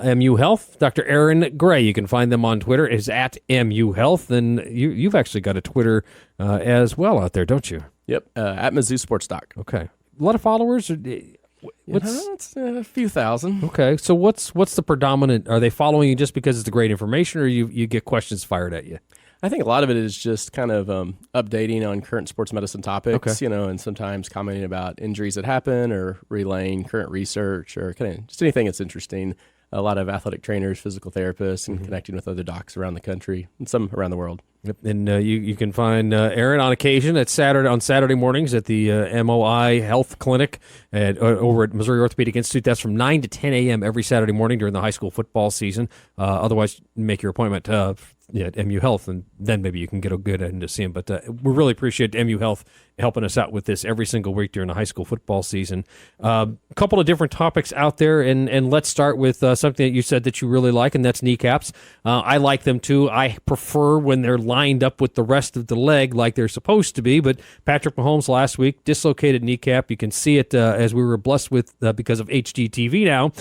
MU Health, Dr. Aaron Gray. You can find them on Twitter. It's at MU Health. And you've actually got a Twitter as well out there, don't you? Yep, at Mizzou Sports Doc. Okay. A lot of followers? It's a few thousand. Okay. So what's the predominant? Are they following you just because it's great information, or you get questions fired at you? I think a lot of it is just kind of updating on current sports medicine topics, and sometimes commenting about injuries that happen or relaying current research or kind of just anything that's interesting. A lot of athletic trainers, physical therapists, and connecting with other docs around the country and some around the world. Yep. And you can find Aaron on occasion on Saturday mornings at the MOI Health Clinic over at Missouri Orthopedic Institute. That's from 9 to 10 a.m. every Saturday morning during the high school football season. Otherwise, make your appointment at MU Health, and then maybe you can get a good end to see him. But we really appreciate MU Health helping us out with this every single week during the high school football season. A couple of different topics out there, and let's start with something that you said that you really like, and that's kneecaps. I like them too. I prefer when they're lined up with the rest of the leg like they're supposed to be, but Patrick Mahomes last week, dislocated kneecap. You can see it as we were blessed with because of HGTV now.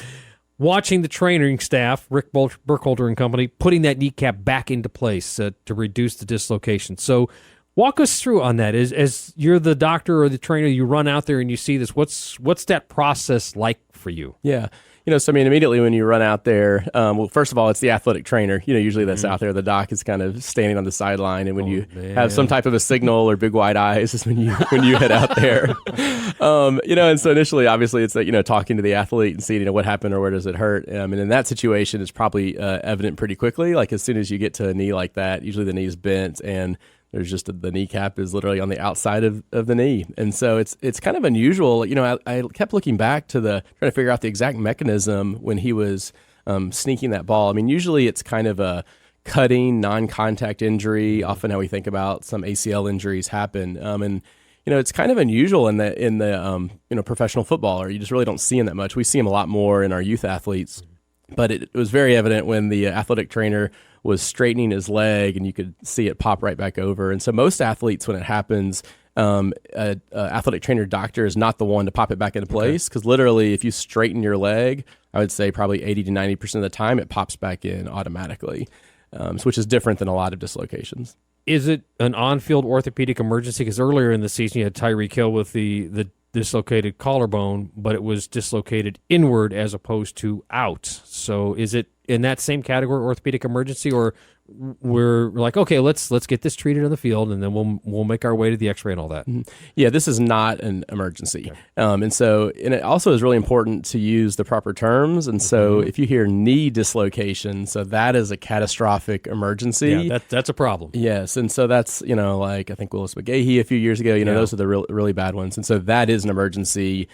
Watching the training staff, Rick Burkholder and company, putting that kneecap back into place to reduce the dislocation. So walk us through on that. As you're the doctor or the trainer, you run out there and you see this. What's that process like for you? Yeah. So immediately when you run out there, well, first of all, it's the athletic trainer, usually that's out there. The doc is kind of standing on the sideline. And when you have some type of a signal or big wide eyes is when you head out there. And so initially, obviously, it's talking to the athlete and seeing, what happened or where does it hurt. And in that situation, it's probably evident pretty quickly. Like as soon as you get to a knee like that, usually the knee is bent and there's just the kneecap is literally on the outside of the knee. And so it's kind of unusual. I kept looking back to trying to figure out the exact mechanism when he was sneaking that ball. Usually it's kind of a cutting, non-contact injury. Often how we think about some ACL injuries happen. It's kind of unusual in the professional footballer. You just really don't see him that much. We see him a lot more in our youth athletes. But it was very evident when the athletic trainer was straightening his leg, and you could see it pop right back over. And so most athletes, when it happens, a athletic trainer doctor is not the one to pop it back into place, because literally if you straighten your leg, I would say probably 80 to 90% of the time it pops back in automatically, which is different than a lot of dislocations. Is it an on-field orthopedic emergency? Because earlier in the season you had Tyreek Hill with the dislocated collarbone, but it was dislocated inward as opposed to out. So is it in that same category, orthopedic emergency, or we're like, okay, let's get this treated on the field, and then we'll make our way to the X-ray and all that? Mm-hmm. Yeah, this is not an emergency, and it also is really important to use the proper terms. And so, if you hear knee dislocation, so that is a catastrophic emergency. Yeah, that's a problem. Yes, and so that's like I think Willis McGahee a few years ago. Those are the really bad ones, and so that is an emergency.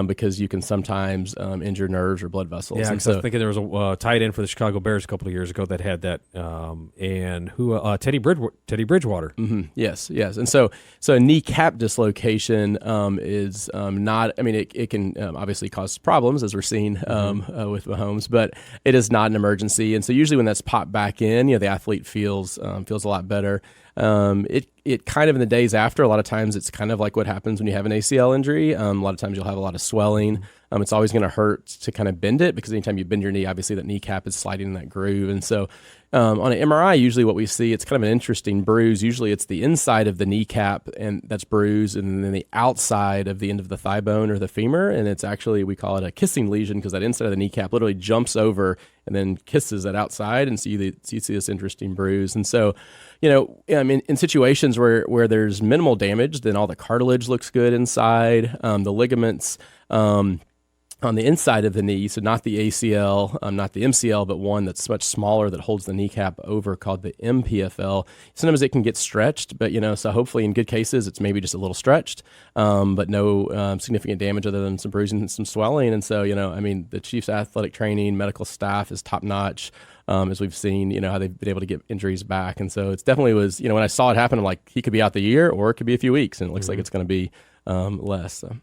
Because you can sometimes injure nerves or blood vessels. Yeah, because I was thinking there was a tight end for the Chicago Bears a couple of years ago that had that, and Teddy Bridgewater. Mm-hmm. Yes, and so a kneecap dislocation is not. It can obviously cause problems, as we're seeing with Mahomes, but it is not an emergency. And so usually when that's popped back in, the athlete feels a lot better. It kind of in the days after, a lot of times it's kind of like what happens when you have an ACL injury. A lot of times you'll have a lot of swelling. It's always going to hurt to kind of bend it, because anytime you bend your knee, obviously that kneecap is sliding in that groove. And so on an MRI, usually what we see, it's kind of an interesting bruise. Usually it's the inside of the kneecap and that's bruised, and then the outside of the end of the thigh bone or the femur. And it's actually, we call it a kissing lesion, because that inside of the kneecap literally jumps over and then kisses that outside. And so you see this interesting bruise. And so, in situations where there's minimal damage, then all the cartilage looks good inside. The ligaments on the inside of the knee, so not the ACL, not the MCL, but one that's much smaller that holds the kneecap over, called the MPFL. Sometimes it can get stretched, but so hopefully in good cases it's maybe just a little stretched, but no significant damage other than some bruising and some swelling. And so the Chiefs athletic training, medical staff is top notch. As we've seen, how they've been able to get injuries back. And so it's definitely was, when I saw it happen, I'm like, he could be out the year or it could be a few weeks, and it looks like it's going to be less. So.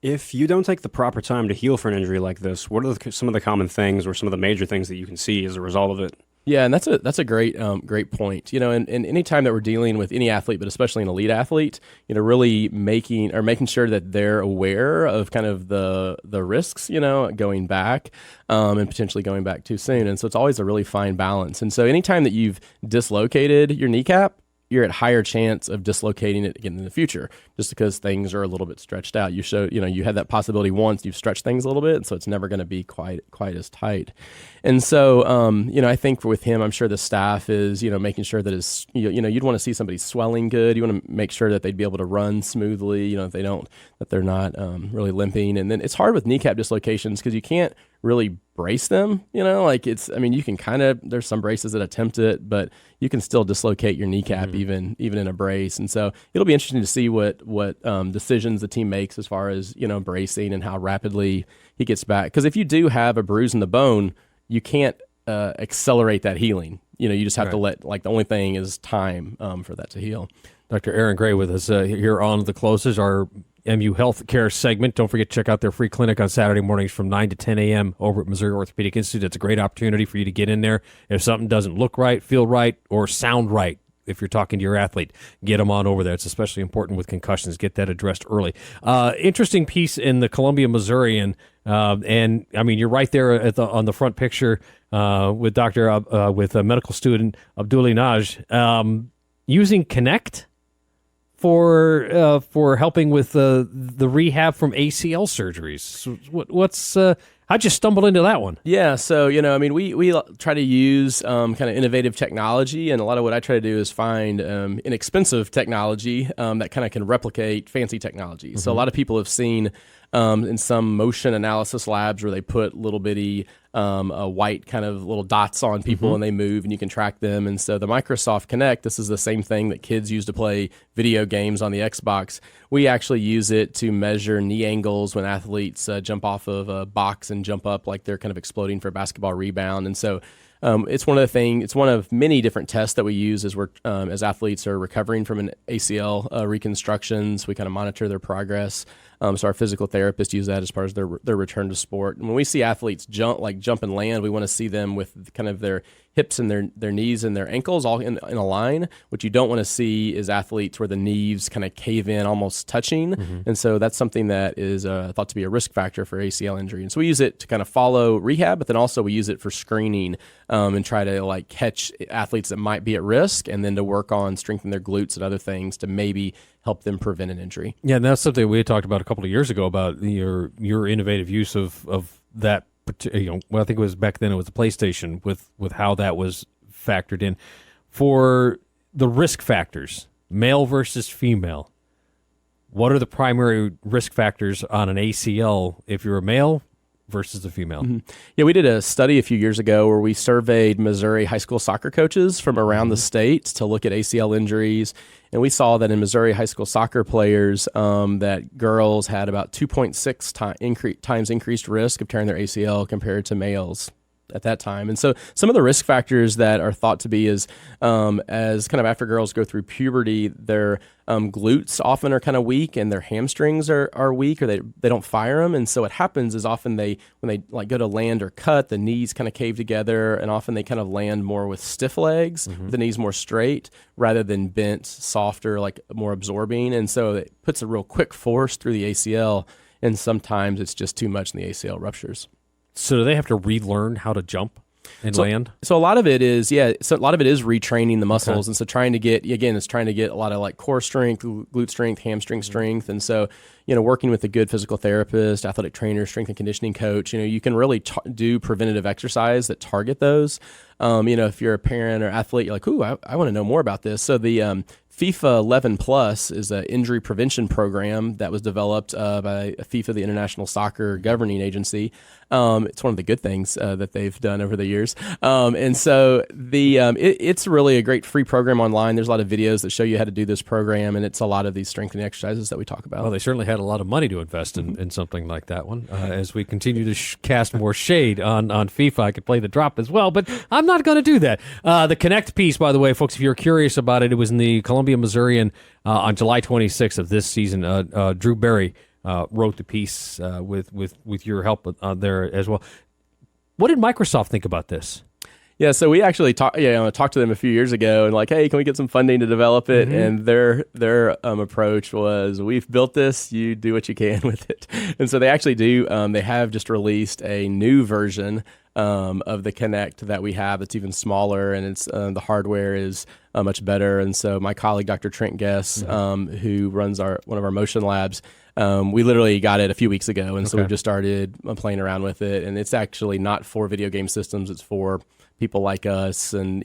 If you don't take the proper time to heal for an injury like this, what are some of the common things or some of the major things that you can see as a result of it? Yeah, and that's a great point. And any time that we're dealing with any athlete, but especially an elite athlete, really making sure that they're aware of kind of the risks, going back, and potentially going back too soon. And so it's always a really fine balance. And so anytime that you've dislocated your kneecap, you're at higher chance of dislocating it again in the future, just because things are a little bit stretched out. You had that possibility once, you've stretched things a little bit, and so it's never going to be quite as tight. And so, I think with him, I'm sure the staff is, making sure that you'd want to see somebody swelling good. You want to make sure that they'd be able to run smoothly, that they're not really limping. And then it's hard with kneecap dislocations because you can't really brace them, you can there's some braces that attempt it, but you can still dislocate your kneecap even in a brace. And so it'll be interesting to see what decisions the team makes as far as, bracing and how rapidly he gets back. Because if you do have a bruise in the bone, you can't accelerate that healing. You just have to let, the only thing is time for that to heal. Dr. Aaron Gray with us here on The Closes, our MU Healthcare segment. Don't forget to check out their free clinic on Saturday mornings from 9 to 10 a.m. over at Missouri Orthopedic Institute. It's a great opportunity for you to get in there. If something doesn't look right, feel right, or sound right, if you're talking to your athlete, get them on over there. It's especially important with concussions. Get that addressed early. Interesting piece in the Columbia Missourian, and you're right there on the front picture with with a medical student Abdullah Naj, using Connect for helping with the rehab from ACL surgeries. How'd you stumble into that one? Yeah, so we try to use kind of innovative technology, and a lot of what I try to do is find inexpensive technology that kind of can replicate fancy technology. Mm-hmm. So a lot of people have seen in some motion analysis labs where they put little bitty white kind of little dots on people and they move and you can track them. And so the Microsoft Kinect, this is the same thing that kids use to play video games on the Xbox. We actually use it to measure knee angles when athletes jump off of a box and jump up like they're kind of exploding for a basketball rebound. And so it's one of many different tests that we use as athletes are recovering from an ACL reconstructions. We kind of monitor their progress. So our physical therapists use that as part of their return to sport. And when we see athletes jump and land, we want to see them with kind of their hips and their knees and their ankles all in a line. What you don't want to see is athletes where the knees kind of cave in, almost touching. Mm-hmm. And so that's something that is thought to be a risk factor for ACL injury. And so we use it to kind of follow rehab, but then also we use it for screening and try to catch athletes that might be at risk, and then to work on strengthening their glutes and other things to maybe help them prevent an injury. Yeah, and that's something we had talked about a couple of years ago about your innovative use of that. I think it was back then. It was the PlayStation with how that was factored in for the risk factors, male versus female. What are the primary risk factors on an ACL if you're a male versus a female? Mm-hmm. Yeah, we did a study a few years ago where we surveyed Missouri high school soccer coaches from around the state to look at ACL injuries. And we saw that in Missouri high school soccer players, that girls had about 2.6 times increased risk of tearing their ACL compared to males at that time. And so some of the risk factors that are thought to be is as kind of after girls go through puberty, their glutes often are kind of weak and their hamstrings are weak, or they don't fire them. And so what happens is often when they go to land or cut, the knees kind of cave together, and often they kind of land more with stiff legs, with the knees more straight rather than bent, softer, more absorbing. And so it puts a real quick force through the ACL, and sometimes it's just too much and the ACL ruptures. So do they have to relearn how to jump and land? So a lot of it is, retraining the muscles. Okay. And so trying to get a lot of core strength, glute strength, hamstring strength. And so, working with a good physical therapist, athletic trainer, strength and conditioning coach, you can really do preventative exercise that target those. If you're a parent or athlete, you're like, ooh, I want to know more about this. So the FIFA 11 Plus is an injury prevention program that was developed by FIFA, the International Soccer Governing Agency. It's one of the good things that they've done over the years. And so it's really a great free program online. There's a lot of videos that show you how to do this program, and it's a lot of these strengthening exercises that we talk about. Well, they certainly had a lot of money to invest in something like that one. As we continue to cast more shade on FIFA, I could play the drop as well, but I'm not going to do that. The Connect piece, by the way, folks, if you're curious about it, it was in the Columbia Missourian on July 26th of this season. Drew Berry wrote the piece with your help there as well. What did Microsoft think about this? Yeah, so we actually talked to them a few years ago and like, hey, can we get some funding to develop it? And their approach was, we've built this, you do what you can with it. And so they actually do. They have just released a new version of the Kinect that we have. It's even smaller, and it's the hardware is much better. And so my colleague, Dr. Trent Guess, who runs one of our motion labs, we literally got it a few weeks ago, and so we've just started playing around with it. And it's actually not for video game systems; it's for people like us, and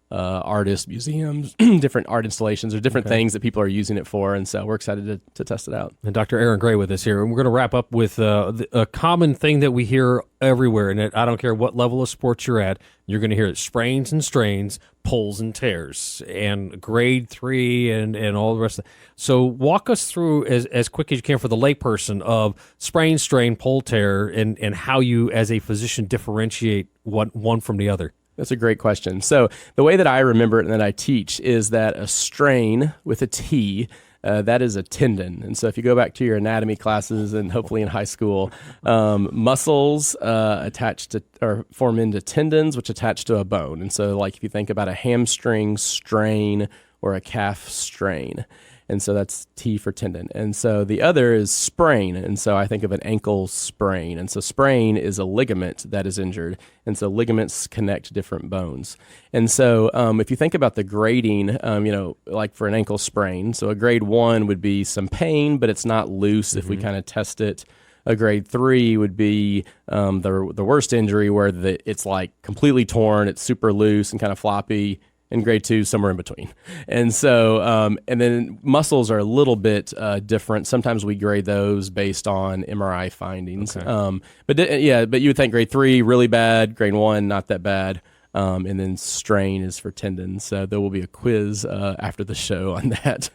artists, museums, different art installations, or different things that people are using it for. And so we're excited to test it out. And Dr. Aaron Gray with us here, and we're going to wrap up with a common thing that we hear everywhere, and I don't care what level of sports you're at, you're going to hear it: sprains and strains, pulls and tears, and grade 3 and all the rest of it. So walk us through as quick as you can for the layperson of sprain, strain, pull, tear, and how you as a physician differentiate one from the other. That's a great question. So the way that I remember it and that I teach is that a strain with a T, that is a tendon. And so if you go back to your anatomy classes and hopefully in high school, muscles attach to or form into tendons, which attach to a bone. And so like if you think about a hamstring strain or a calf strain. And so that's T for tendon. And so the other is sprain. And so I think of an ankle sprain. And so sprain is a ligament that is injured. And so ligaments connect different bones. And so if you think about the grading, like for an ankle sprain, so a grade 1 would be some pain, but it's not loose if we kind of test it. A grade 3 would be the worst injury where it's like completely torn, it's super loose and kind of floppy. And grade 2, somewhere in between. And so, and then muscles are a little bit different. Sometimes we grade those based on MRI findings. Okay. But you would think grade 3, really bad, grade 1, not that bad. And then strain is for tendons. So there will be a quiz after the show on that.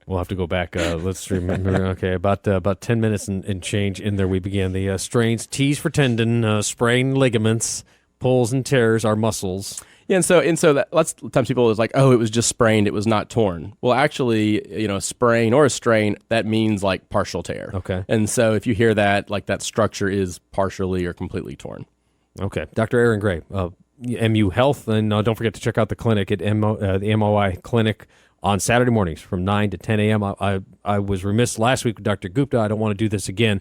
We'll have to go back. Let's remember. Okay, about 10 minutes and change in there. We began the strains, T's for tendon, sprain ligaments, pulls and tears are muscles. Yeah, and so that lots of times people is like, oh, it was just sprained, it was not torn. Well, actually, a sprain or a strain, that means like partial tear. Okay. And so if you hear that, like that structure is partially or completely torn. Okay. Dr. Aaron Gray, MU Health, and don't forget to check out the clinic at the MOI Clinic on Saturday mornings from 9 to 10 a.m. I was remiss last week with Dr. Gupta. I don't want to do this again.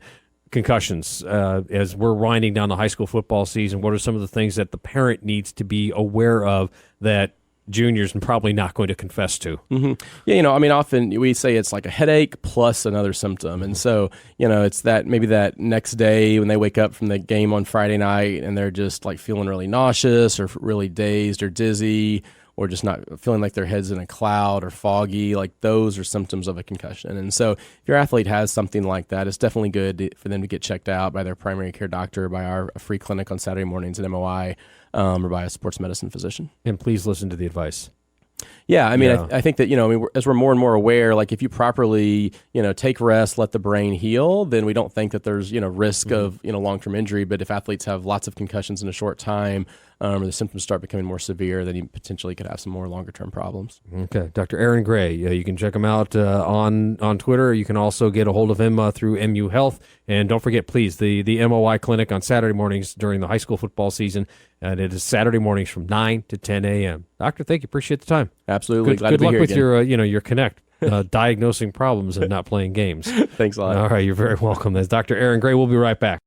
Concussions, as we're winding down the high school football season, what are some of the things that the parent needs to be aware of that juniors are probably not going to confess to? Mm-hmm. Yeah, often we say it's like a headache plus another symptom. And so, it's that maybe that next day when they wake up from the game on Friday night and they're just like feeling really nauseous or really dazed or dizzy, or just not feeling like their head's in a cloud or foggy, like those are symptoms of a concussion. And so if your athlete has something like that, it's definitely good for them to get checked out by their primary care doctor, by our free clinic on Saturday mornings at MOI, or by a sports medicine physician. And please listen to the advice. Yeah, I think that, as we're more and more aware, like if you properly, take rest, let the brain heal, then we don't think that there's, risk of, long-term injury. But if athletes have lots of concussions in a short time, or the symptoms start becoming more severe, then you potentially could have some more longer-term problems. Okay. Dr. Aaron Gray, you can check him out on Twitter. You can also get a hold of him through MU Health. And don't forget, please, the MOI Clinic on Saturday mornings during the high school football season. And it is Saturday mornings from 9 to 10 a.m. Doctor, thank you. Appreciate the time. Absolutely. Good luck with your Connect, diagnosing problems and not playing games. Thanks a lot. All right. You're very welcome. That's Dr. Aaron Gray. We'll be right back.